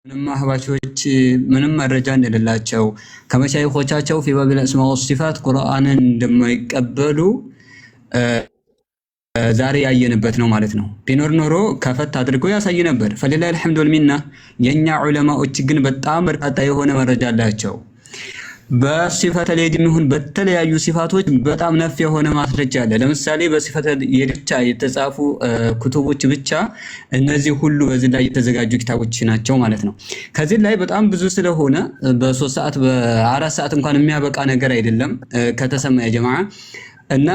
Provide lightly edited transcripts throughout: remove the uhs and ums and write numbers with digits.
ምንም አህባሾች ምንም መረጃ እንደሌላቸው ከመሻይኾቻቸው ፊ ባቢል አስማ ወሲፋት ቁርአንን እንደማይቀበሉ ዛሬ ያየንበት ነው ማለት ነው። ቢኖር ኖሮ ከፈት አድርጎ ያሳይ ነበር። ፈሊላሂ አልሐምዱ ወልሚና። የኛ ዑለማዎች ግን በጣም በርካታ የሆነ መረጃ አላቸው። በሲፈተል የድም ይሁን በተለያዩ ሲፋቶች በጣም ነፍ የሆነ ማስረጃ አለ። ለምሳሌ በሲፈተል የድ ብቻ የተጻፉ ኩቱቦች ብቻ እነዚህ ሁሉ በዚህ ላይ የተዘጋጁ ኪታቦች ናቸው ማለት ነው። ከዚህ ላይ በጣም ብዙ ስለሆነ በ3 ሰዓት በ4 ሰዓት እንኳን የሚያበቃ ነገር አይደለም ከተሰማ የጀማዓ እና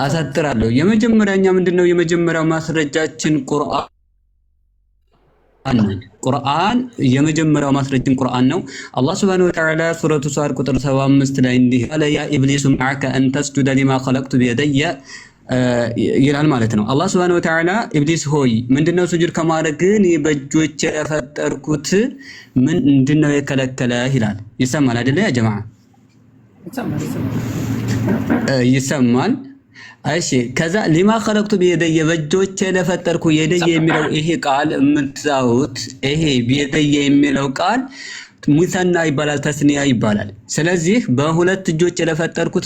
አሳጥራለሁ። የመጀመሪያኛ ምንድነው? የመጀመሪያው ማስረጃችን ቁርአን የመጀመሪያው ማስረጃችን ቁርአን ነው። አላህ Subhanahu Wa Ta'ala ሱረቱ ሷድ ቁጥር 75 ላይ እንዲህ አለ፣ ያ ኢብሊሱ መዐከ አን ተስጁደ ሊማ ኸለቅቱ ቢየደየ ይላል ማለት ነው። አላህ Subhanahu Wa Ta'ala ኢብሊስ ሆይ ምንድነው ስጁድ ከማድረግ በእጆቼ የፈጠርኩት ምንድነው የከለከለህ ይላል። ይሰማል አይደለ ያ ጀማዓ? ይሰማል። እሺ ከዛ ሊማ ኸለቅቱ ቢየደየ በእጆቼ ለፈጠርኩ የደየ የሚለው ይሄ ቃል የምትዛውት ይሄ ቢየደየ የሚለው ቃል ሙሰና ይባላል፣ ተስኒያ ይባላል። ስለዚህ በሁለት እጆች ለፈጠርኩት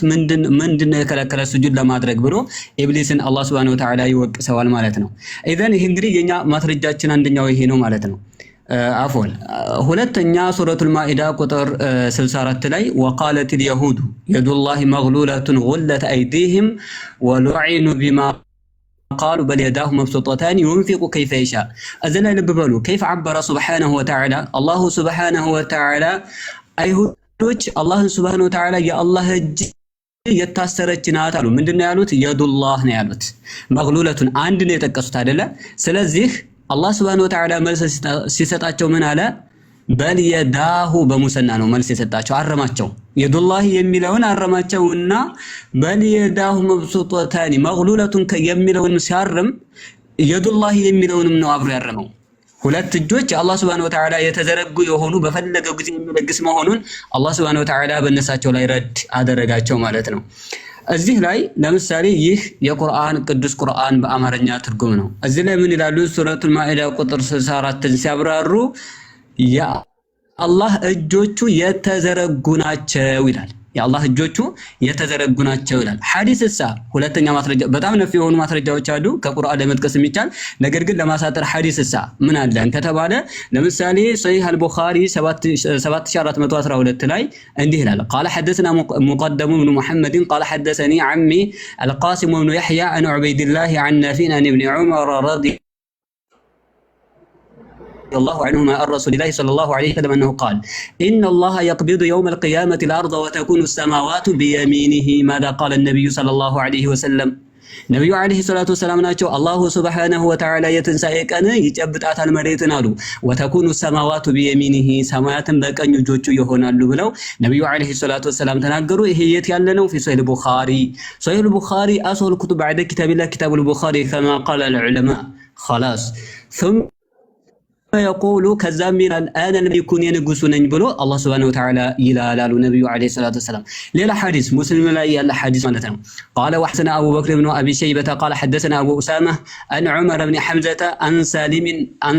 ምንድነው የከለከለ ስጁድ ለማድረግ ብሎ ኢብሊስን አላህ Subhanahu Wa Ta'ala ይወቅሰዋል ማለት ነው። ኢዘን ይሄ እንግዲህ የኛ ማስረጃችን አንደኛው ይሄ ነው ማለት ነው። አፎን ሁለተኛ ሱረቱል ማኢዳ ቁጥር 64 ላይ ወቃለቲል የሁዱ የዱላሂ መግሉለቱን ጉለት አይዲሂም ወሉዒኑ ቢማ ቃሉ በል የዳሁ መብሱጠታን ዩንፊቁ ከይፈ ይሻ። እዚህ ላይ ልብ በሉ ከይፈ ዐበረ ሱብሓነሁ ወተዓላ አላሁ ሱብሓነሁ ወተዓላ አይሁዶች አላህን ሱብሓነሁ ወተዓላ የአላህ እጅ የታሰረች ናት አሉ። ምንድነው ያሉት? የዱላህ ነው ያሉት። መግሉለቱን አንድ ነው የጠቀሱት አይደለ? ስለዚህ አላህ Subhanahu Wa Ta'ala መልስ ሲሰጣቸው ምን አለ? በል የዳሁ በሙሰና ነው መልስ የሰጣቸው፣ አረማቸው። የዱላህ የሚለውን አረማቸውና በል የዳሁ መብሱጠታኒ መግሉለቱን የሚለውን ሲያርም የዱላህ የሚለውንም ነው አብሮ ያረመው። ሁለት እጆች አላህ Subhanahu Wa Ta'ala የተዘረጉ የሆኑ በፈለገው ጊዜ የሚለግስ መሆኑን አላህ Subhanahu Wa Ta'ala በእነሳቸው ላይ ረድ አደረጋቸው ማለት ነው። እዚህ ላይ ለምሳሌ ይህ የቁርአን ቅዱስ ቁርአን በአማርኛ ትርጉም ነው። እዚህ ላይ ምን ይላሉ? ሱረቱል ማኢዳ ቁጥር 64ን ሲያብራሩ የአላህ እጆቹ የተዘረጉ ናቸው ይላል። የአላህ እጆቹ የተዘረጉ ናቸው ይላል። ሐዲስሳ ሁለተኛ ማስረጃ በጣም ነፍ የሆኑ ማስረጃዎች አሉ ከቁርአን ለመጥቀስ የሚቻል ነገር ግን ለማሳጠር ሐዲስሳ ምን አለን ከተባለ ለምሳሌ ሰሂህ አልቡኻሪ 7412 ላይ እንዲህ ይላል ቃለ ሐደሰና ሙቀደሙ ብኑ ሙሐመድን ቃለ ሐደሰኒ ዐሚ አልቃሲም ብኑ የሕያ አን ዑበይድላህ ዐን ናፊዕ አን ኢብኒ ዑመር ረዲ الله عنهما عن رسول الله صلى الله عليه وسلم أنه قال إن الله يقبض يوم القيامة الأرض وتكون السماوات بيمينه. ماذا قال النبي صلى الله عليه وسلم؟ ነብዩ አለይሂ ሰላቱ ወሰላም ናቸው አላሁ Subhanahu Wa Ta'ala የትንሳኤ ቀን ይጨብጣታል መሬትን አሉ። ወተኩኑ ሰማዋቱ ቢየሚኒሂ ሰማያትን በቀኝ እጆቹ ይሆናሉ ብለው ነብዩ አለይሂ ሰላቱ ወሰላም ተናገሩ። ይሄ የት ያለ ነው? ፊ ሶሂህ ቡኻሪ። ሶሂህ ቡኻሪ አስወል ኩቱብ بعد كتاب الله كتاب البخاري كما قال العلماء خلاص ثم يقول كذاب من الآن لم يكن ينقصني بلو الله سبحانه وتعالى إلى النبي عليه الصلاة والسلام. ليلة حديث مسلم لا يلا حديث مالتنا قال وحسن أبو بكر بن أبي شيبة قال حدثنا أبو أسامة أن عمر بن حمزة عن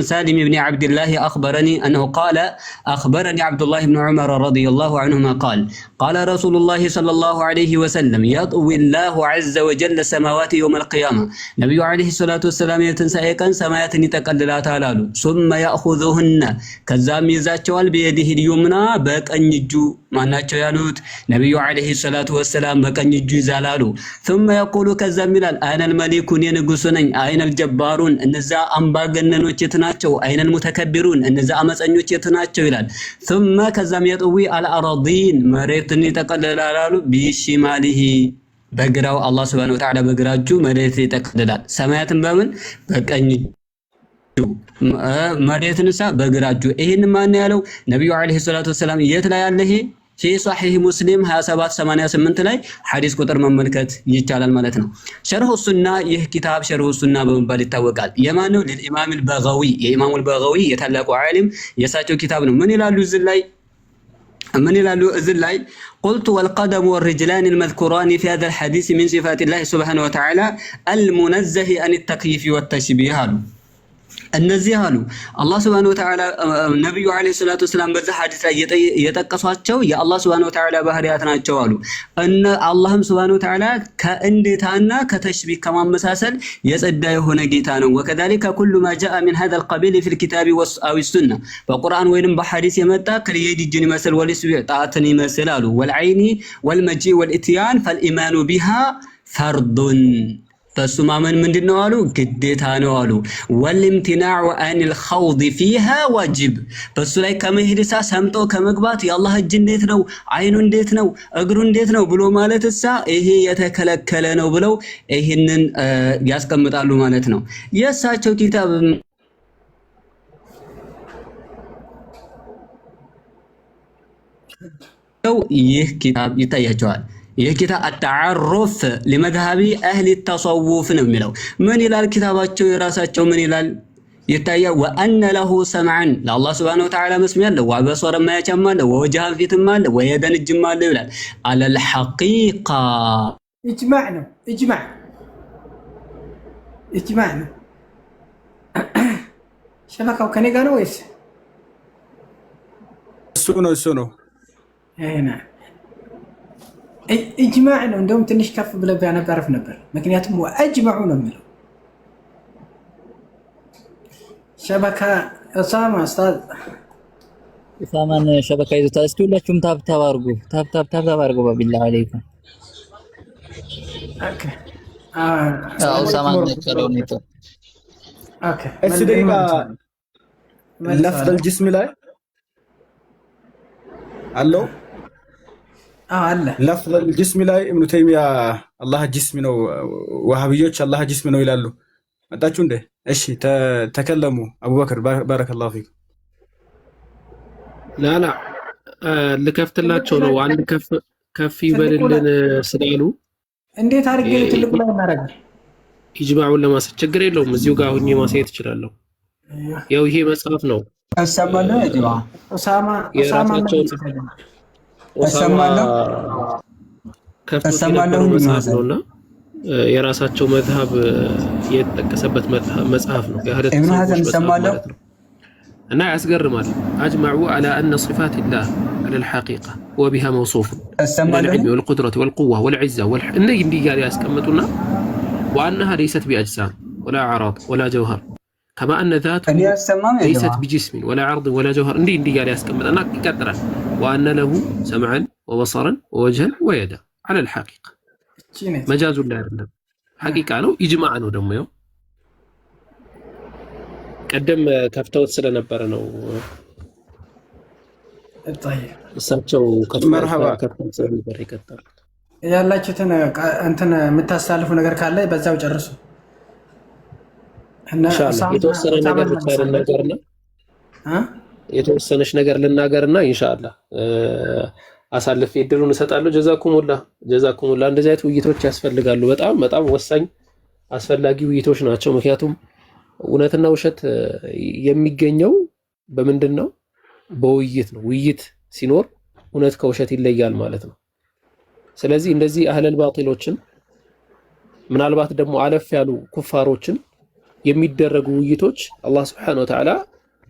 سالم بن عبد الله أخبرني أنه قال أخبرني عبد الله بن عمر رضي الله عنهما قال رسول الله صلى الله عليه وسلم يطوي الله عز وجل السماوات يوم القيامة. نبي عليه الصلاة والسلام يتنسى كان سماوات يتقللات هلالو ثم يأخذهن ከዛም ይዛቸዋል በየዲህ ሊዩምና በቀኝ እጁ ማናቸው ያሉት ነብዩ አለይሂ ሰላቱ ወሰላም በቀኝ እጁ ይዛላሉ። ثم يقول ከዛም ይላል አነል መሊኩን የንጉሱ ነኝ አይነል ጀባሩን እነዛ አምባገነኖች የትናቸው አይነል ሙተከቢሩን እነዛ አመፀኞች የትናቸው ይላል። ثم ከዛም የጥዊ አልአራዲን መሬትን ይጠቀልላሉ ቢሽማሊሂ በግራው አላህ Subhanahu Wa Ta'ala በግራ እጁ መሬት ይጠቀልላል። ሰማያትን በምን በቀኝ መሬትንሳ በግራ እጁ። ይሄን ማን ያለው? ነብዩ አለይሂ ሰላቱ ወሰላም የት ላይ ያለ? ይሄ ፊ ሶሂህ ሙስሊም 2788 ላይ ሐዲስ ቁጥር መመልከት ይቻላል ማለት ነው። ሸርሁ ሱና ይህ ኪታብ ሸርሁ ሱና በመባል ይታወቃል። የማን ነው? ለኢማም አልበጋዊ የኢማም አልበጋዊ የታላቁ ዓሊም የሳቸው ኪታብ ነው። ምን ይላሉ እዚህ ላይ? من يلالو إذن قلت والقدم والرجلان المذكوران في هذا الحديث من صفات الله سبحانه وتعالى المنزه عن التكييف والتشبيه እነዚህ አሉ አላህ Subhanahu Wa Ta'ala ነብዩ አለይሂ ሰላቱ ወሰለም በዛ ሐዲስ ላይ የጠቀሷቸው የአላህ Subhanahu Wa Ta'ala ባህሪያት ናቸው አሉ። እነ አላህም Subhanahu Wa Ta'ala ከእንዴታና ከተሽቢህ ከማመሳሰል የጸዳ የሆነ ጌታ ነው። وكذلك كل ما جاء من هذا القبيل في الكتاب أو السنة በቁርአን ወይንም በሐዲስ የመጣ ከየድ ጅን ይመስል ወልስቢዕ ጣዓትን ይመስል አሉ። والعين والمجيء والاتيان فالإيمان بها فرض በሱ ማመን ምንድነው አሉ ግዴታ ነው አሉ። ወልምቲናዑ አኒል ኸውድ ፊሃ ዋጅብ በሱ ላይ ከመሄድሳ ሰምጦ ከመግባት የአላህ እጅ እንዴት ነው አይኑ እንዴት ነው እግሩ እንዴት ነው ብሎ ማለትሳ ይሄ የተከለከለ ነው ብለው ይሄንን ያስቀምጣሉ ማለት ነው። የእሳቸው ኪታብ ይህ ኪታብ ይታያቸዋል። ይህ ኪታብ አተዓሩፍ ለመዝሀቢ አህሊ ተሰውፍ ነው የሚለው። ምን ይላል ኪታባቸው? የራሳቸው ምን ይላል ይታያል። ወአነ ለሁ ሰምዐን ለአላህ ሱብሓነሁ ወተዓላ መስሚያ አለው፣ ወበሶረ ማያቻም አለው፣ ወወጅሃን ፊትም አለው፣ ወየደን እጅም አለው ይላል። አለል ሐቂቃ ኢጅማዕ ነው። ኢጅማዕ ነው። ሸበካው ከኔ ጋር ነው ወይስ እሱ ነው? ኢጅማዕ ነው። እንደውም ትንሽ ከፍ ብለህ ቢያነጋርፍ ነበር። ምክንያቱም ወአጅመዑ ነው የሚለው ሸበካ። ኡሳማ ኡስታዝ ኡሳማን ሸበካ ይዞታል። እስኪ ሁላችሁም ታብታብ አድርጉ፣ ታብታብ አድርጉ። በቢላህ አለይኩም ኦኬ። ኡሳማን ነከረው ነው። ኦኬ እሺ ደቂቃ ለፍል ጅስም ላይ አለው አለ ለፍል ጅስም ላይ ኢብኑ ተይሚያ አላህ ጅስም ነው፣ ወሃቢዮች አላህ ጅስም ነው ይላሉ። መጣችሁ እንዴ? እሺ ተከለሙ። አቡበክር ባረከላሁ ፊክ። ላላ ልከፍትላቸው ነው። አንድ ከፍ ይበልልን ስላሉ እንዴት አድርጌ ትልቁ ላይ እናደርጋለን? ኢጅማዑን ለማሳየት ችግር የለውም። እዚሁ ጋር ሁኜ ማሳየት እችላለሁ። ያው ይሄ መጽሐፍ ነው። ተሰማለህ ጅማ ኡሳማ ተሰማለህ ተሰማለህ ነውና የራሳቸው መዝሀብ የተጠቀሰበት መጽሐፍ ነው። የሐዲስ ተሰማለህ እና ያስገርማል። አጅመዑ على ان صفات الله على الحقيقه وبها موصوف العلم والقدره والقوه والعزه እንዲህ እያሉ ያስቀምጡና وانها ليست باجسام ولا اعراض ولا جوهر كما ان ذاته ليست بجسم ولا عرض ولا جوهر እንዲህ እያሉ ያስቀምጣና ይቀጥላል። وان له سمعا وبصرا ووجها ويدا على الحقيقه مجاز لا አይደለም ሐቂቃ ነው። ኢጅማዕ ነው ደግሞ ያው ቀደም ከፍተውት ስለነበረ ነው። እሳቸው ከፍተው ስለነበረ ይቀጥላል። ያላችሁትን እንትን የምታሳልፉ ነገር ካለ በዛው ጨርሱ። የተወሰነ ነገር ብቻ ልናገርና የተወሰነች ነገር ልናገርና ኢንሻአላህ አሳልፌ እድሉን እሰጣለሁ። ጀዛኩሙላ። እንደዚህ አይነት ውይይቶች ያስፈልጋሉ። በጣም በጣም ወሳኝ አስፈላጊ ውይይቶች ናቸው። ምክንያቱም እውነትና ውሸት የሚገኘው በምንድነው? በውይይት ነው። ውይይት ሲኖር እውነት ከውሸት ይለያል ማለት ነው። ስለዚህ እንደዚህ አህለል ባጢሎችን ምናልባት ደግሞ አለፍ ያሉ ኩፋሮችን የሚደረጉ ውይይቶች አላህ Subhanahu Wa Ta'ala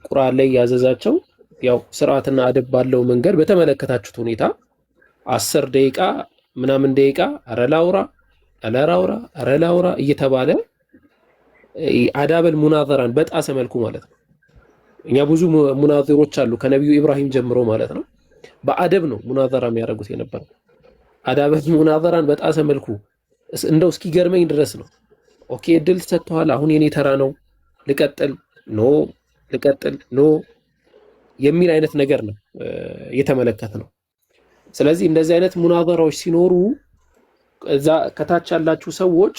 ቁርአን ላይ ያዘዛቸው ያው ስርዓትና አደብ ባለው መንገድ በተመለከታችሁት ሁኔታ 10 ደቂቃ ምናምን ደቂቃ አረላውራ እየተባለ አዳበል ሙናዘራን በጣሰ መልኩ ማለት ነው። እኛ ብዙ ሙናዚሮች አሉ ከነብዩ ኢብራሂም ጀምሮ ማለት ነው። በአደብ ነው ሙናዘራ የሚያደርጉት የነበረው። አዳበል ሙናዘራን በጣሰ መልኩ እንደው እስኪ ገርመኝ ድረስ ነው። ኦኬ እድል ተሰጥቷል፣ አሁን የኔ ተራ ነው፣ ልቀጥል ኖ የሚል አይነት ነገር ነው የተመለከተ ነው። ስለዚህ እንደዚህ አይነት ሙናዘራዎች ሲኖሩ እዛ ከታች ያላችሁ ሰዎች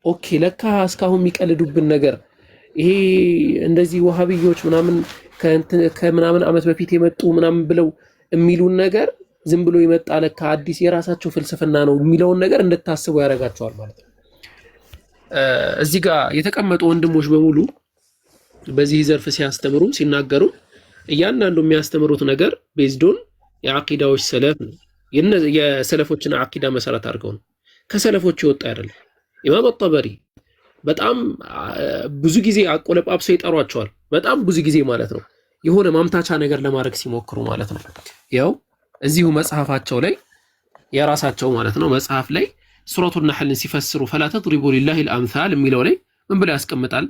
ኦኬ ለካ እስካሁን የሚቀልዱብን ነገር ይሄ እንደዚህ ወሃቢዮች ምናምን ከምናምን ዓመት በፊት የመጡ ምናምን ብለው የሚሉን ነገር ዝም ብሎ የመጣ ለካ አዲስ የራሳቸው ፍልስፍና ነው የሚለውን ነገር እንድታስቡ ያደርጋቸዋል ማለት ነው። እዚህ ጋር የተቀመጡ ወንድሞች በሙሉ በዚህ ዘርፍ ሲያስተምሩ ሲናገሩ እያንዳንዱ የሚያስተምሩት ነገር ቤዝዶን የአቂዳዎች ሰለፍ ነው። የሰለፎችን አቂዳ መሰረት አድርገው ነው። ከሰለፎች ይወጣ አይደለም። ኢማም አጠበሪ በጣም ብዙ ጊዜ አቆለጳጵሰው ይጠሯቸዋል። በጣም ብዙ ጊዜ ማለት ነው የሆነ ማምታቻ ነገር ለማድረግ ሲሞክሩ ማለት ነው። ያው እዚሁ መጽሐፋቸው ላይ የራሳቸው ማለት ነው መጽሐፍ ላይ ሱረቱን ነህልን ሲፈስሩ ፈላ ተድሪቡ ሊላሂል አምሳል የሚለው ላይ ምን ብለው ያስቀምጣል?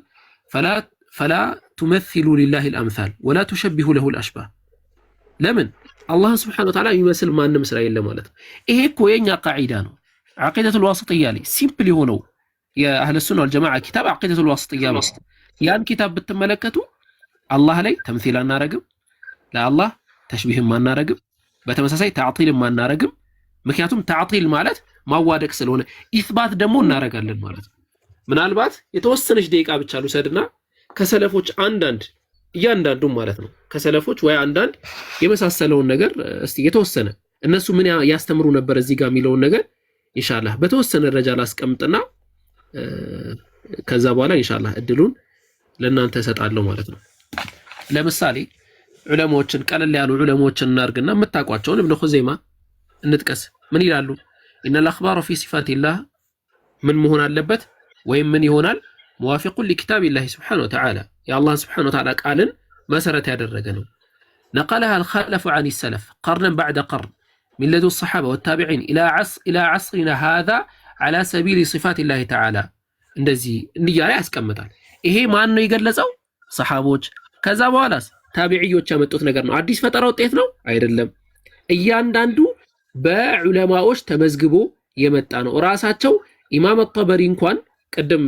ፈላ ቱመሲሉ ሊላሂል አምሳል ወላ ቱሸቢሁ ለሁል አሽባህ። ለምን አላህ ሱብሓነሁ ወተዓላ የሚመስል ማንም ስለሌለ ማለት ነው። ይሄ እኮ የኛ ቃዒዳ ነው። ዓቂደቱል ዋሲጥያ ላይ ሲምፕል የሆነው የአህለ ሱና ወልጀማዓ ኪታብ ዓቂደቱል ዋሲጥያ ነው። ያን ኪታብ ብትመለከቱ አላህ ላይ ተምሲል አናረግም፣ ለአላህ ተሽቢህም አናረግም፣ በተመሳሳይ ተዕጢልም አናረግም። ምክንያቱም ተዕጢል ማለት ማዋደቅ ስለሆነ ኢስባት ደግሞ እናረጋለን ማለት ነው። ምናልባት የተወሰነች ደቂቃ ብቻ ልውሰድና ከሰለፎች አንዳንድ እያንዳንዱም ማለት ነው ከሰለፎች ወይ አንዳንድ የመሳሰለውን ነገር እስቲ የተወሰነ እነሱ ምን ያስተምሩ ነበር እዚህ ጋር የሚለውን ነገር ኢንሻአላህ በተወሰነ ደረጃ ላስቀምጥና ከዛ በኋላ ኢንሻአላህ እድሉን ለእናንተ እሰጣለሁ ማለት ነው። ለምሳሌ ዑለማዎችን ቀለል ያሉ ዑለማዎችን እናርግና የምታውቋቸውን ኢብኑ ኹዘይማ እንጥቀስ። ምን ይላሉ? ኢነል አኽባሩ ፊ ሲፋቲላህ ምን መሆን አለበት ወይም ምን ይሆናል? ሙዋፊቁን ሊኪታቢላሂ ሱብሓነሁ ወተዓላ የአላህ ሱብሓነሁ ወተዓላ ቃልን መሰረት ያደረገ ነው። ነቀለሃ አልኸለፉ ዐን ሰለፍ ቀርነን በዕደ ቀርን ሚን ለዱ ሰሓባ ወታቢዒን ኢላ ዐስሪና ሃዛ ዐላ ሰቢሊ ሲፋቲላሂ ተዓላ እንደዚህ እያለ ያስቀምጣል። ይሄ ማን ነው የገለጸው? ሰሓቦች። ከዛ በኋላስ ታቢዕዮች ያመጡት ነገር ነው። አዲስ ፈጠራ ውጤት ነው አይደለም። እያንዳንዱ በዑለማዎች ተመዝግቦ የመጣ ነው። ራሳቸው ኢማም አጠበሪ እንኳን ቅድም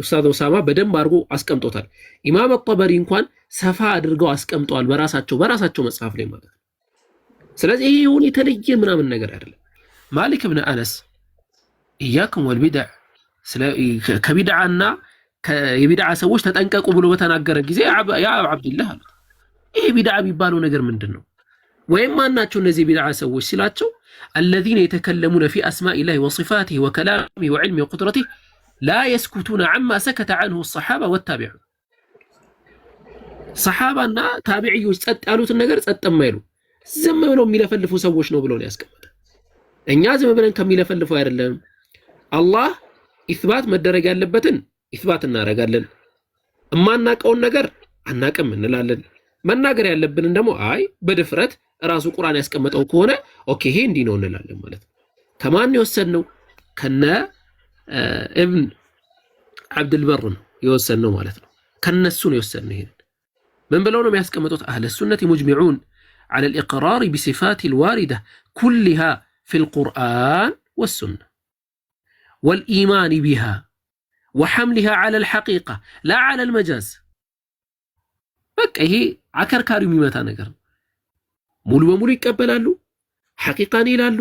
ኡስታዝ ኡሳማ በደንብ አድርጎ አስቀምጦታል። ኢማም አጠበሪ እንኳን ሰፋ አድርገው አስቀምጠዋል በራሳቸው መጽሐፍ ላይ ማለት ነው። ስለዚህ ይሄ ይሁን የተለየ ምናምን ነገር አይደለም። ማሊክ ብን አነስ ኢያኩም ወልቢድዕ ከቢድዓና የቢድዓ ሰዎች ተጠንቀቁ ብሎ በተናገረ ጊዜ ያ አብዱላህ አሉት ይሄ ቢድዓ የሚባለው ነገር ምንድን ነው? ወይም ማናቸው እነዚህ ቢድዓ ሰዎች ሲላቸው الذين يتكلمون في أسماء الله وصفاته وكلامه وعلمه وقدرته لا يسكتون عما سكت عنه الصحابة والتابعون. صحابة تابعيዎች ጸጥ ያሉትን ነገር ጸጥ የማይሉ ዝም ብለው የሚለፈልፉ ሰዎች ነው ብለው ያስቀምጣል። እኛ ዝም ብለን ከሚለፈልፉ አይደለም። አላህ ኢስባት መደረግ ያለበትን ኢስባት እናደርጋለን። እማናቀውን ነገር አናቀም እንላለን። መናገር ያለብንን ደግሞ አይ በድፍረት ራሱ ቁርአን ያስቀመጠው ከሆነ ኦኬ ይሄ እንዲህ ነው እንላለን ማለት ነው። ከማን የወሰድነው? ከነ ኢብን አብዱል በር ነው የወሰድነው ማለት ነው። ከነሱ ነው የወሰድነው። ይሄን ምን ብለው ነው የሚያስቀምጡት? አህለ ሱነቲ ሙጅሚዑን على الإقرار بصفات الواردة كلها في القرآن والسنة والإيمان بها وحملها على الحقيقة لا على المجاز. በቃ ይሄ አከርካሪው የሚመታ ነገር ነው። ሙሉ በሙሉ ይቀበላሉ፣ ሐቂቃን ይላሉ፣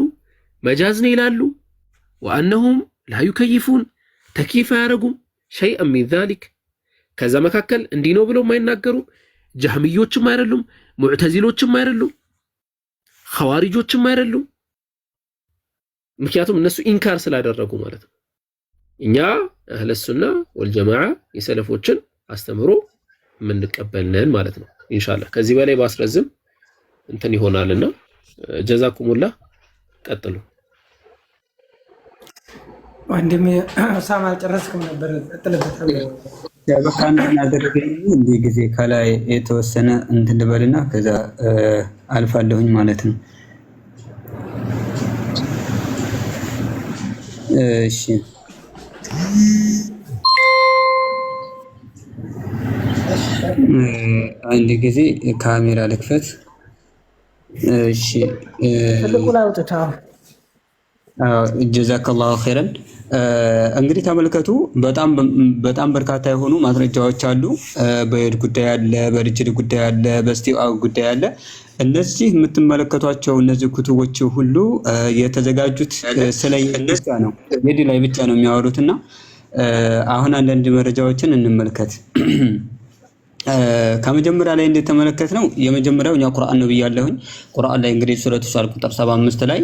መጃዝን ይላሉ። ወአነሁም ላ ዩከይፉን ተኪፍ አያረጉም ሸይአን ሚን ዛሊክ። ከዛ መካከል እንዲህ ነው ብለው የማይናገሩ ጀህሚዮችም አይደሉም፣ ሙዕተዚሎችም አይደሉም፣ ኸዋሪጆችም አይደሉም። ምክንያቱም እነሱ ኢንካር ስላደረጉ ማለት ነው። እኛ አህለ ሱና ወልጀማዓ የሰለፎችን አስተምሮ የምንቀበልነን ማለት ነው። ኢንሻአላህ ከዚህ በላይ ባስረዝም እንትን ይሆናልና ጀዛኩሙላህ ቀጥሉ። ወንድሜ ኡሳማ አልጨረስኩም ነበር ቀጥልበታለሁ። በቃ እናደርገኝ እንደ ጊዜ ከላይ የተወሰነ እንትን ልበልና ከዛ አልፋለሁኝ ማለት ነው። እሺ አንድ ጊዜ ካሜራ ልክፈት። እሺ ጀዛከላሁ ኸይረን። እንግዲህ ተመልከቱ፣ በጣም በርካታ የሆኑ ማስረጃዎች አሉ። በየድ ጉዳይ አለ፣ በርጅል ጉዳይ አለ፣ በስቲዋ ጉዳይ አለ። እነዚህ የምትመለከቷቸው እነዚህ ኩቱቦች ሁሉ የተዘጋጁት ስለ የድ ብቻ ነው፣ የድ ላይ ብቻ ነው የሚያወሩትና አሁን አንዳንድ መረጃዎችን እንመልከት። ከመጀመሪያ ላይ እንደተመለከትነው የመጀመሪያው እኛ ቁርአን ነው ብያለሁኝ። ቁርአን ላይ እንግዲህ ሱረቱ ሷል ቁጥር 75 ላይ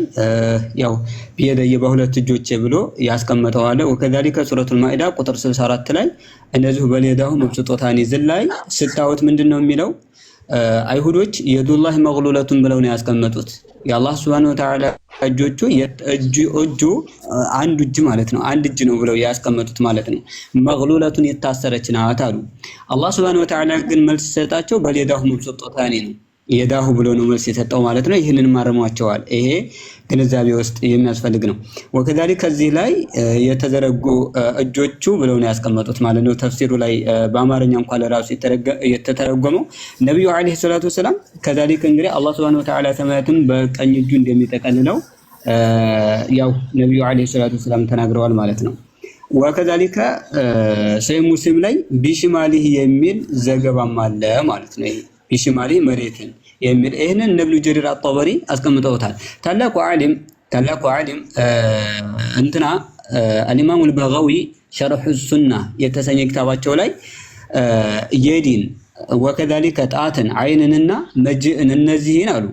ያው በየደየ በሁለት እጆቼ ብሎ ያስቀመጠው አለ። ወከዛሊከ ሱረቱል ማኢዳ ቁጥር 64 ላይ እንደዚሁ በሌዳሁ መብሱጦታን ይዝል ላይ ስታውት ምንድነው የሚለው? አይሁዶች የዱላህ መግሉለቱን ብለው ነው ያስቀመጡት። የአላህ ሱብሃነሁ ወተዓላ እጆቹ እጁ አንዱ እጅ ማለት ነው። አንድ እጅ ነው ብለው ያስቀመጡት ማለት ነው። መግሉለቱን የታሰረች ናት አሉ። አላህ ሱብሓነሁ ወተዓላ ግን መልስ ሲሰጣቸው በልየዳሁ መብሱጠታኒ ነው የዳሁ ብሎ ነው መልስ የሰጠው ማለት ነው። ይህንን ማረሟቸዋል። ይሄ ግንዛቤ ውስጥ የሚያስፈልግ ነው። ወከዛሊክ ከዚህ ላይ የተዘረጉ እጆቹ ብለው ነው ያስቀመጡት ማለት ነው። ተፍሲሩ ላይ በአማርኛ እንኳን ለራሱ የተተረጎመው ነብዩ አለይሂ ሰላቱ ወሰላም ከዛሊክ እንግዲህ አላህ Subhanahu Wa Ta'ala ሰማያትን በቀኝ እጁ እንደሚጠቀልለው ያው ነብዩ አለይሂ ሰላቱ ወሰላም ተናግረዋል ማለት ነው። ወከዛሊክ ሰይ ሙስሊም ላይ ቢሽማሊህ የሚል ዘገባም አለ ማለት ነው። ይሄ ቢሽማሊ መሬትን የሚል ይሄንን ነብዩ ጀሪር አጣበሪ አስቀምጠውታል። ታላቁ ዓሊም እንትና አልኢማሙ አልበጋዊ ሸርሑ ሱና የተሰኘ ክታባቸው ላይ የዲን ወከዛሊከ ጣትን ዓይንንና መጅእን እነዚህን አሉ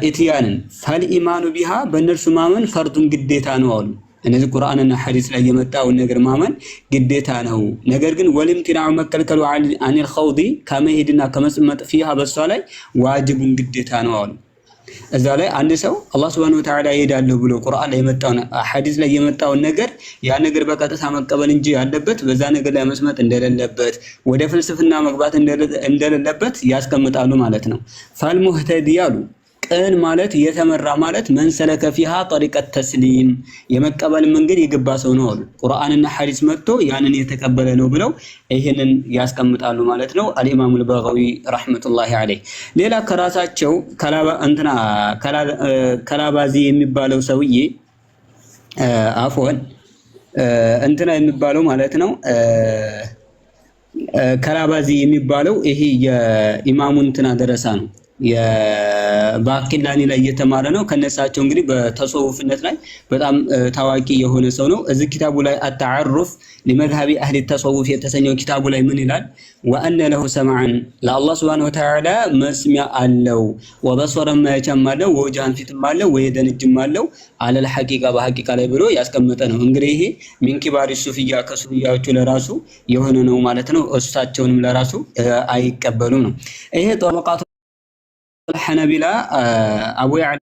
ኢትያንን ፈልኢማኑ ቢሃ በእነርሱ ማመን ፈርዱን ግዴታ ነው አሉ። እነዚህ ቁርአንና ሐዲስ ላይ የመጣውን ነገር ማመን ግዴታ ነው። ነገር ግን ወልምቲናዑ መከልከሉ አኒል ኸውዲ ከመሄድና ከመስመጥ ፊሃ በሷ ላይ ዋጅቡን ግዴታ ነው አሉ። እዛ ላይ አንድ ሰው አላህ Subhanahu Wa Ta'ala ይሄዳለሁ ብሎ ቁርአን ላይ የመጣውን ሐዲስ ላይ የመጣውን ነገር ያ ነገር በቀጥታ መቀበል እንጂ ያለበት በዛ ነገር ላይ መስመጥ እንደሌለበት ወደ ፍልስፍና መግባት እንደሌለበት ያስቀምጣሉ ማለት ነው። ፈልሙህተዲ አሉ ቅን ማለት የተመራ ማለት መንሰለከ ፊሃ ጠሪቀት ተስሊም የመቀበል መንገድ የገባ ሰው ነው አሉ። ቁርአንና ሐዲስ መጥቶ ያንን የተቀበለ ነው ብለው ይሄንን ያስቀምጣሉ ማለት ነው። አልኢማሙ አልበጋዊ ረህመቱላሂ ዐለይሂ ሌላ ከራሳቸው ከላባዚ የሚባለው ሰውዬ አፎን እንትና የሚባለው ማለት ነው። ከላባዚ የሚባለው ይሄ የኢማሙ እንትና ደረሳ ነው። የባቂላኒ ላይ የተማረ ነው። ከነሳቸው እንግዲህ በተሰውፍነት ላይ በጣም ታዋቂ የሆነ ሰው ነው። እዚህ ኪታቡ ላይ አተዓሩፍ ለመዝሀቢ አህሊ ተሰውፍ የተሰኘው ኪታቡ ላይ ምን ይላል? ወአነ ለሁ ሰማዕን ለአላህ Subhanahu Wa Ta'ala መስሚያ አለው፣ ወበሰረን ማየቻም አለው፣ ወወጅሃን ፊትም አለው፣ ወየደን እጅም አለው አለል ሐቂቃ በሐቂቃ ላይ ብሎ ያስቀመጠ ነው። እንግዲህ ይሄ ሚን ኪባሪ ሱፊያ ከሱፊያዎቹ ለራሱ የሆነ ነው ማለት ነው። እሳቸውንም ለራሱ አይቀበሉም ነው። ይሄ ጠበቃቱ الحنابلة أبو يعلى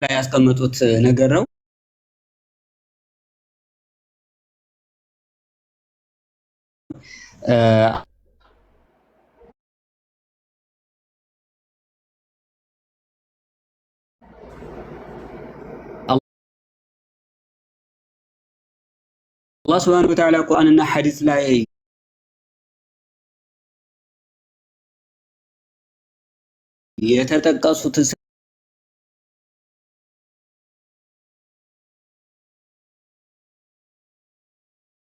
لا ያስቀመጡት ነገር ነው። አላህ Subhanahu Wa Ta'ala ቁርአንና ሐዲስ ላይ የተጠቀሱት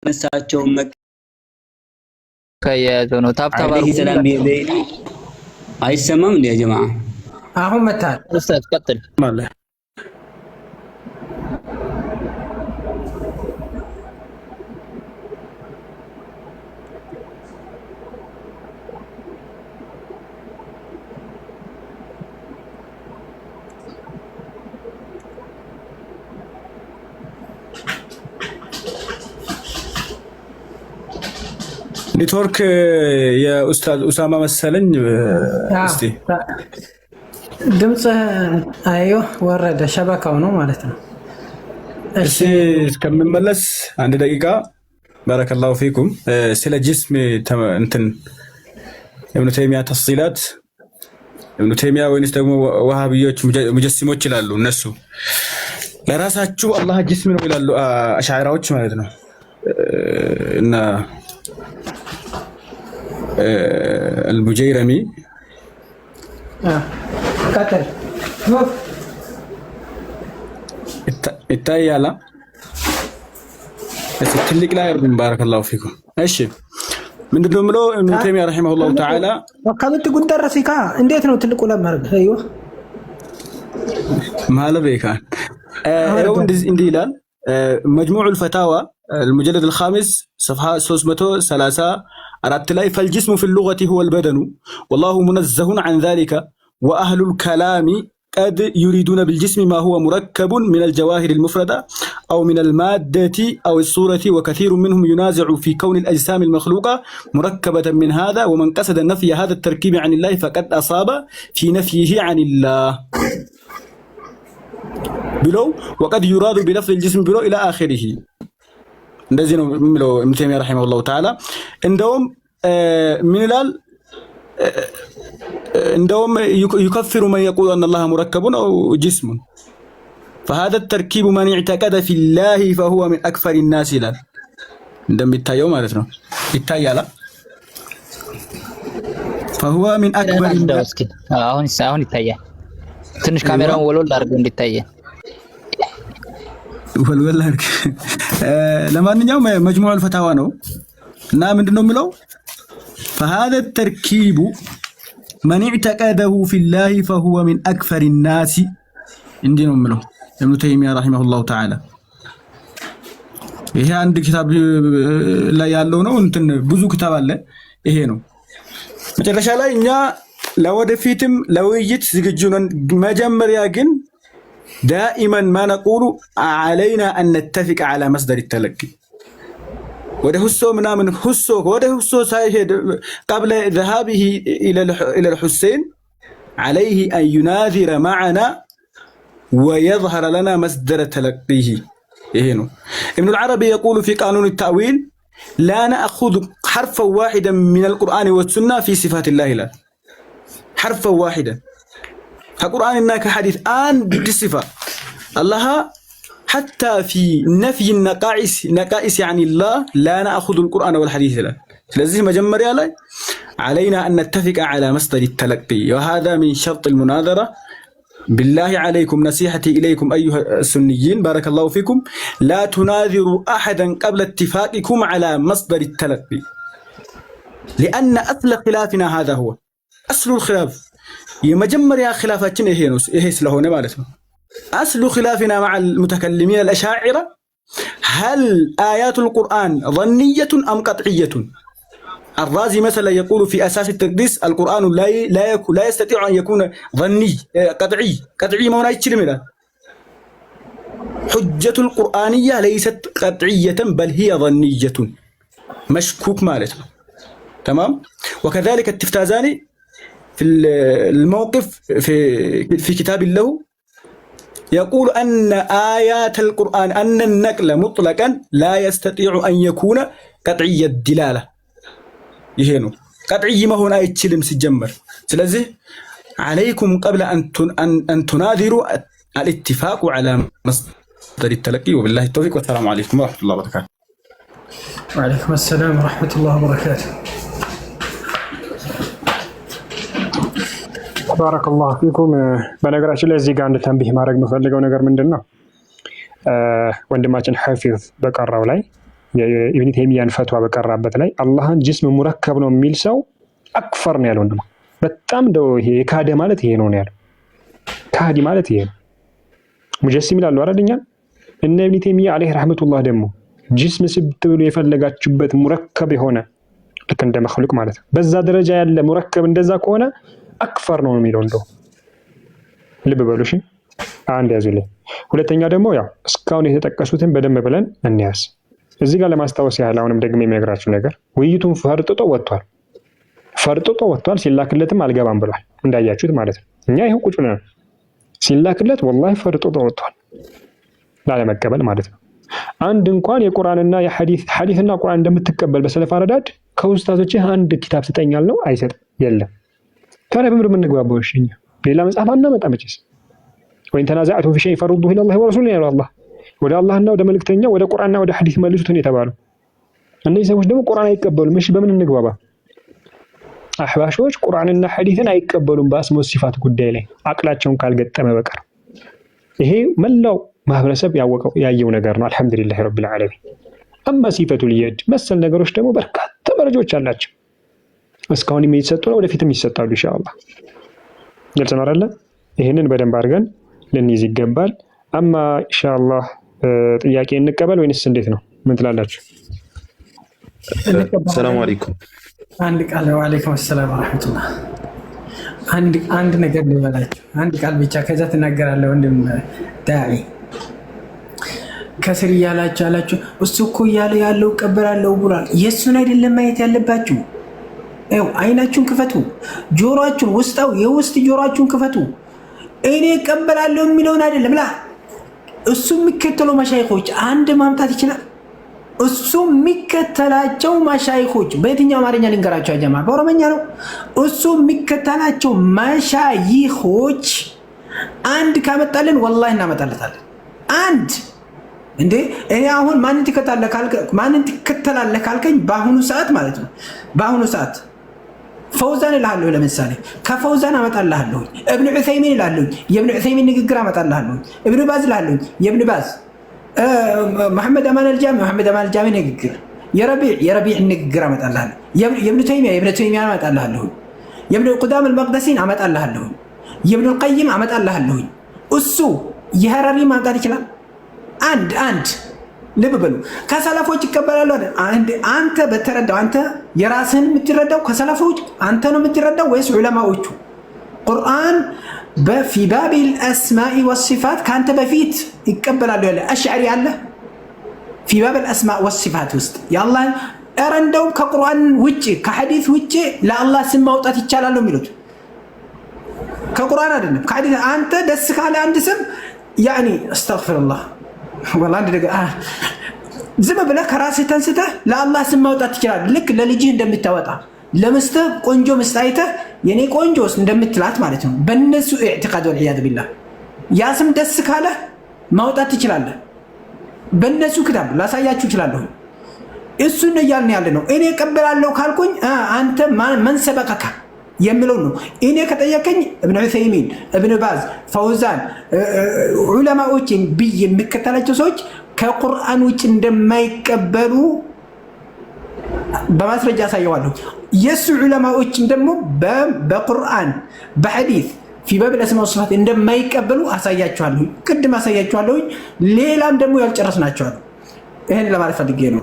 መሳቸው ከያዘው ነው ታብታባ ሰላም ቢለይ አይሰማም እንዴ ጀማዓ? አሁን መጣ ኡስታዝ ቀጥል ማለት ኔትወርክ የኡስታዝ ኡሳማ መሰለኝ። እስቲ ድምጽ አዮ ወረደ፣ ሸበካው ነው ማለት ነው። እሺ እስከምመለስ አንድ ደቂቃ ባረከላሁ ፊኩም። ስለ ጅስም እንትን ኢብኑ ተይሚያ ተፍሲላት ኢብኑ ተይሚያ ወይንስ ደግሞ ወሃቢዮች ሙጀሲሞች ይላሉ። እነሱ ለራሳችሁ አላህ ጅስም ነው ይላሉ፣ አሻዕራዎች ማለት ነው። እና البجيرمي قتل التايالا بس تلك لا يرضي بارك الله فيكم. እሺ ምንድነው ምለው ኢብኑ ተይሚያ ረሂመሁላሁ ተዓላ ወከምት ጉደረሲካ እንዴት ነው ትልቁ ለማርግ አይዋ ማለበይካን እንዲህ ይላል مجموع الفتاوى المجلد الخامس صفحة 334 لاي فالجسم في اللغة هو البدن والله منزه عن ذلك وأهل الكلام قد يريدون بالجسم ما هو مركب من الجواهر المفردة أو من المادة أو الصورة وكثير منهم ينازع في كون الأجسام المخلوقة مركبة من هذا ومن قصد نفي هذا التركيب عن الله فقد أصاب في نفيه عن الله بلو وقد يراد بلفظ الجسم بلو إلى آخره. እንደዚህ ነው የሚለው ኢብኑ ተይሚያ ረሂመሁላሁ ተዓላ። እንደውም ምን ይላል? እንደውም يكفر من يقول أن الله مركب أو جسم فهذا التركيب من اعتقد في الله فهو من أكفر الناس ይላል። እንደሚታየው ማለት ነው ይታያል። فهو من أكبر الناس አሁን ይታያል። ትንሽ ካሜራውን ወልወል አድርገው እንዲታየ ወልወል አድርገ ለማንኛውም መጅሙዕ አልፈታዋ ነው እና ምንድነው የሚለው فهذا التركيب من اعتقده في الله فهو من أكفر الناس عندنا ملو ابن تيمية رحمه الله تعالى. ይሄ አንድ ኪታብ ላይ ያለው ነው እንትን ብዙ ኪታብ አለ ይሄ ነው። መጨረሻ ላይ እኛ ለወደፊትም ለውይይት ዝግጁ ነን። መጀመሪያ ግን دائما ما نقول علينا أن نتفق على مصدر التلقي. وده هسو منامن هسو وده هسو سايد قبل ذهابه إلى الحسين عليه أن يناظر معنا ويظهر لنا مصدر تلقيه. إهنو ابن العربي يقول في قانون التأويل لا نأخذ حرفا واحدا من القرآن والسنة في صفات الله لا حرفا واحدا كقرآن إنك حديث آن بالصفة الله حتى في نفي النقائص يعني الله لا نأخذ القرآن والحديث لا. لذلك مجمّر علينا أن نتفق على مصدر التلقي وهذا من شرط المناظرة. بالله عليكم نصيحتي إليكم أيها السنيين بارك الله فيكم لا تناظروا أحدا قبل اتفاقكم على مصدر التلقي لأن أصل خلافنا هذا هو أصل الخلاف. يمجمّر يا خلافاتنا إيه سلهون مالتنا أصل خلافنا مع المتكلمين الأشاعرة هل آيات القرآن ظنية أم قطعية؟ الرازي مثلا يقول في أساس التقديس القرآن لا يستطيع أن يكون ظني قطعي ما هنا يتشلم له. حجة القرآنية ليست قطعية بل هي ظنية مشكوك مالتنا تمام. وكذلك التفتازاني في الموقف في كتاب له يقول أن آيات القرآن أن النقل مطلقا لا يستطيع أن يكون قطعي الدلالة. يهينو قطعي ما هنا يتشلم سجمر. سلازه عليكم قبل أن تناظروا الاتفاق على مصدر التلقي. وبالله التوفيق والسلام عليكم ورحمة الله وبركاته. وعليكم السلام ورحمة الله وبركاته. ባረከላሁ ፊኩም። በነገራችን ላይ እዚህ ጋር አንድ ተንቢህ ማድረግ የምፈልገው ነገር ምንድን ነው? ወንድማችን ሐፊዝ በቀራው ላይ የኢብኑ ተይሚያን ፈትዋ በቀራበት ላይ አላህን ጅስም ሙረከብ ነው የሚል ሰው አክፈር ነው ያለው። ወንድማ በጣም ደው ይሄ ካደ ማለት ይሄ ነው ያለው። ካዲ ማለት ይሄ ነው። ሙጀሲም ይላሉ አይደልኛ? እነ ኢብኑ ተይሚያ አለይሂ ረህመቱላህ ደግሞ ጅስም ሲብትብሉ የፈለጋችሁበት ሙረከብ የሆነ ልክ እንደ መخلوቅ ማለት ነው። በዛ ደረጃ ያለ ሙረከብ እንደዛ ከሆነ አክፈር ነው የሚለው። እንደው ልብ በሉ እሺ። አንድ ያዙልኝ። ሁለተኛ ደግሞ ያው እስካሁን የተጠቀሱትን በደንብ ብለን እንያዝ። እዚህ ጋር ለማስታወስ ያህል አሁንም ደግሞ የሚነግራችሁ ነገር ውይይቱን ፈርጥጦ ወጥቷል። ሲላክለትም አልገባም ብሏል እንዳያችሁት ማለት ነው። እኛ ይሄው ቁጭ ብለን ሲላክለት ወላሂ ፈርጥጦ ወጥቷል ላለመቀበል ማለት ነው። አንድ እንኳን የቁርአንና የሐዲስና ቁርአን እንደምትቀበል በሰለፍ አረዳድ ከኡስታዞች አንድ ኪታብ ስጠኛል ነው አይሰጥም። የለም ታዲያ በምር ምን እንግባባው? እሺ ሌላ መጽሐፍ አናመጣም መቼስ። ወይን ተናዛዕቱ في شيء فردوه الى الله ورسوله يا الله ወደ አላህና ወደ መልእክተኛው ወደ ቁርአንና ወደ ሐዲስ መልሱት ነው የተባለው። እነዚህ ሰዎች ደግሞ ቁርአን አይቀበሉም። እሺ በምን እንግባባ? አህባሾች ቁርአንና ሐዲስን አይቀበሉም በአስሙ ሲፋት ጉዳይ ላይ አቅላቸውን ካልገጠመ በቀር። ይሄ መላው ማህበረሰብ ያየው ነገር ነው። አልহামዱሊላህ ረብል ዓለሚን። አማ ሲፈቱል የድ መሰል ነገሮች ደግሞ በርካታ መረጃዎች አላቸው። እስካሁን የሚሰጡ ነው፣ ወደፊትም ይሰጣሉ ኢንሻአላህ። ግልጽ ነው አይደል? ይሄንን በደንብ አድርገን ልንይዝ ይገባል። አማ ኢንሻአላህ ጥያቄ እንቀበል ወይንስ እንዴት ነው? ምን ትላላችሁ? ሰላም አለይኩም። አንድ ቃል ወአለይኩም ሰላም ወራህመቱላህ። አንድ ነገር ልበላችሁ፣ አንድ ቃል ብቻ ከዛ ትናገራለህ ወንድም ዳዒ። ከስር እያላችሁ እሱ እኮ እያለ ያለው እቀበላለሁ ብሏል። የእሱን አይደለም ማየት ያለባችሁ። ይኸው አይናችሁን ክፈቱ፣ ጆሮአችሁን የውስጥ ጆሮአችሁን ክፈቱ። እኔ እቀበላለሁ የሚለውን አይደለም ላ እሱ የሚከተለው መሻይኾች አንድ ማምጣት ይችላል። እሱ የሚከተላቸው መሻይኾች በየትኛው አማርኛ ልንገራቸው? አጀማ በኦሮመኛ ነው። እሱ የሚከተላቸው መሻይኾች አንድ ካመጣልን ወላሂ እናመጣለታለን። አንድ እንዴ እኔ አሁን ማንን ትከተላለህ ካልከኝ በአሁኑ ሰዓት ማለት ነው። በአሁኑ ሰዓት ፈውዛን እልሃለሁ። ለምሳሌ ከፈውዛን አመጣልሃለሁ። እብኑ ዑሰይሚን እልሃለሁ፣ የእብኑ ዑሰይሚን ንግግር አመጣልሃለሁ። እብኑ ባዝ እልሃለሁ፣ የእብኑ ባዝ መሐመድ አማን አልጃሚ ንግግር፣ የረቢዕ ንግግር አመጣልሃለሁ። የእብኑ ተይሚያ አመጣልሃለሁ። የእብኑ ቁዳም አልመቅደሲን አመጣልሃለሁ። የእብኑ ቀይም አመጣልሃለሁ። እሱ የሐረሪ ማምጣት ይችላል። አንድ ልብ በሉ። ከሰለፎች ይቀበላሉ። አንተ በተረዳው አንተ የራስህን የምትረዳው ከሰለፎች አንተ ነው የምትረዳው ወይስ ዑለማዎቹ? ቁርአን በፊ ባቢል አስማኢ ወሲፋት ከአንተ በፊት ይቀበላሉ ያለ አሽዓሪ አለ። ፊ ባቢል አስማኢ ወሲፋት ውስጥ የአላህ ኧረ እንደውም ከቁርአን ውጭ ከሐዲስ ውጭ ለአላህ ስም ማውጣት ይቻላል ነው የሚሉት። ከቁርአን አይደለም ከሐዲስ። አንተ ደስ ካለ አንድ ስም ያኒ አስተግፊሩላህ ወላ አንድ ነገር ዝም ብለህ ከራስህ ተንስተህ ለአላህ ስም ማውጣት ትችላለህ። ልክ ለልጅህ እንደምታወጣ ለምስትህ ቆንጆ ምስት አይተህ የኔ ቆንጆስ እንደምትላት ማለት ነው። በእነሱ ኢዕቲቃድ ወልዒያዝ ቢላህ ያ ስም ደስ ካለህ ማውጣት ትችላለህ። በእነሱ ክታብ ላሳያችሁ እችላለሁ። እሱን እያልን ያለ ነው። እኔ እቀበላለሁ ካልኩኝ አንተ መን ሰበቀካ የሚለው ነው። እኔ ከጠየቀኝ እብኑ ዑሰይሚን፣ እብኑ ባዝ፣ ፈውዛን ዑለማዎች ብዬ የሚከተላቸው ሰዎች ከቁርአን ውጭ እንደማይቀበሉ በማስረጃ አሳየዋለሁ። የሱ ዑለማዎችን ደግሞ በቁርአን በሐዲስ ፊ ባቢል አስማኢ ወሲፋት እንደማይቀበሉ አሳያችኋለሁ። ቅድም አሳያችኋለሁ። ሌላም ደግሞ ያልጨረስናቸዋለሁ። ይሄን ለማለት ፈልጌ ነው።